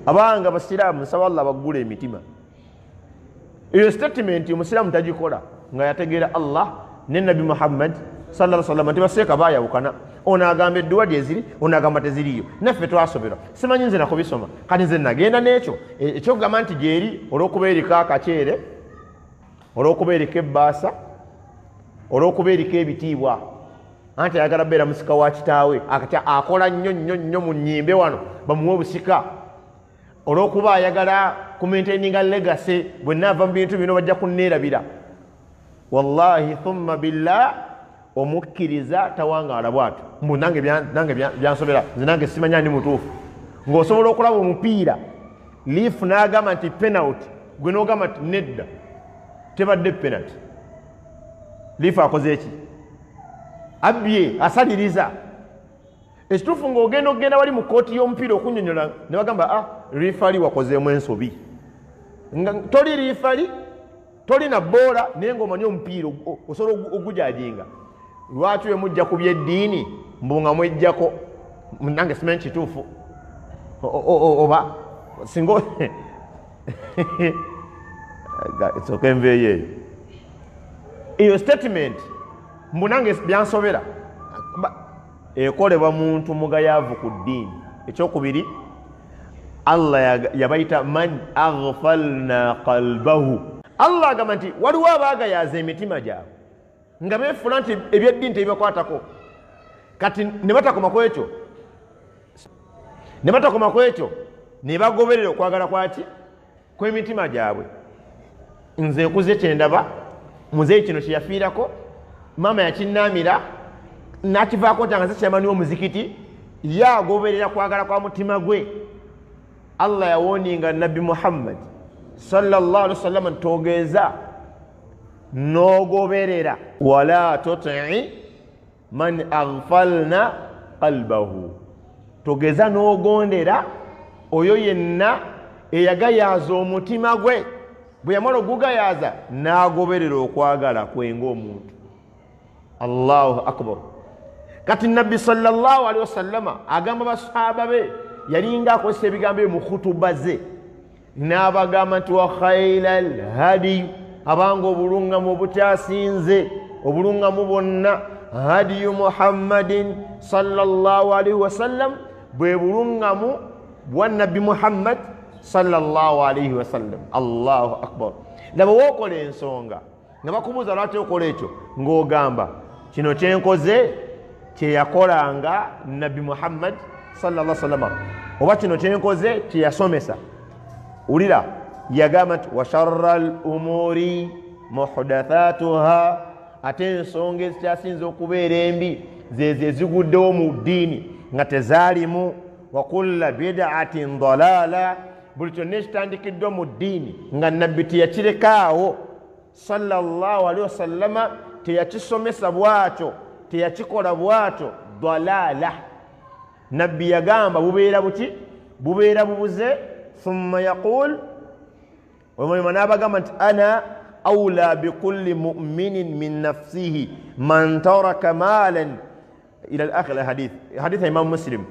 abanga basiraamu nsaba Allah baggula emitima. Eyo statement omusiraamu tagikola nga yategeera Allah ne Nabi Muhammad sallallahu alaihi wasallam tibaseeka baayawukana. Ono agamba edduwa gyeziri, ono agamba teziriyo. Naffe twasobera. Simanyi nze nakubisoma. Kati nze nagenda n'ekyo. Ekyokugamba nti gyeri olw'okuba eriko akaceere, olw'okuba eriko ebbaasa, olw'okuba eriko ebitiibwa. Anti ayagala beera musika wa kitaawe. Akati akola nnyo mu nnyimbe wano bamuwe obusika. Olw'okuba ayagala kumaintaininga legacy bwe naava mu bintu bino bajja kunneerabira. Wallahi thumma billah omukkiriza tawangaala bw'atyo. Mbu nange byansobera nze nange simanya ndi mutuufu. Ng'osobola okulaba omupiira Leaf n'agamba nti penalty, gwe n'ogamba nti nedda tebadde penalty. Leaf akoze eki? Abbye, asaliriza. Ekituufu ng'ogenda wali mu kooti y'omupiira okunyonyola ne bagamba referee wakozeemu ensobi. Toli referee, toli na boola naye ng'omanyi omupiira osobola ogujajinga. Lwaki we mujja ku byeddiini mbu nga mwejjako nange simanyi kituufu oba singa soka enveeyo eyo statement mbu nange byansobera ekolebwa muntu mugayaavu ku ddiini. Ekyokubiri, Allah yabayita man aghfalna qalbahu. Allah agamba nti waliwo abaagayaaza emitima gyabwe nga beefuna nti ebyeddiini tebibakwatako. Kati ne batakoma ku ekyo ne bagoberera okwagala kwaki kw'emitima gyabwe. Nze nkuze kyendaba muzeeyi kino kye yafiirako, maama yakinnaamira n'akivaako kyanga kyamani w'omuzikiti, ye agoberera kwagala kwa mutima gwe. Allah yawooninga Nabbi Muhammad sallallahu alaihi wasallam ntogeeza n'ogoberera wala tuti man aghfalna qalbahu. Togeza n'ogondera oyo yenna eyagayaaza omutima gwe, bwe yamala ogugayaaza n'agoberera okwagala kwe ng'omuntu. Allahu akbar. Kati Nabbi sallallahu alaihi wasallama agamba basahaba be, yalinga akozesa ebigambo bye mu khutuba ze, n'abagamba nti wa khayral hadi, abanga obulungamu obukyasinze obulungamu bwonna, hadiyu Muhammadin sallallahu alaihi wasallam, bwe bulungamu bwa Nabbi Muhammad sallallahu alaihi wasallam. Allahu akbar. Laba wookola ensonga nga bakubuuza lwaki okola ekyo, ng'ogamba kino kyenkoze kyeyakolanga Nabbi Muhammad sallallahu alaihi wasallam, oba kino kyenkoze kyeyasomesa. Ulira yagamba nti wa sharral umuri muhdathatuha, ate ensonga ezikyasinze okubeera embi zezo eziguddewo mu ddiini nga tezaalimu. Wa kulla bid'atin dalala, buli kyonna ekitandikiddwa mu ddiini nga Nabbi teyakirekaawo sallallahu alaihi wasallama, teyakisomesa bw'atyo, teyakikola bw'atyo, dalala. Nabbi yagamba bubeera buki? Bubeera bubuze. Thumma yaqul, omulima n'abagamba nti ana awla bikulli mu'minin min nafsihi man taraka malan ila al-akhir. Hadith Imam Muslim.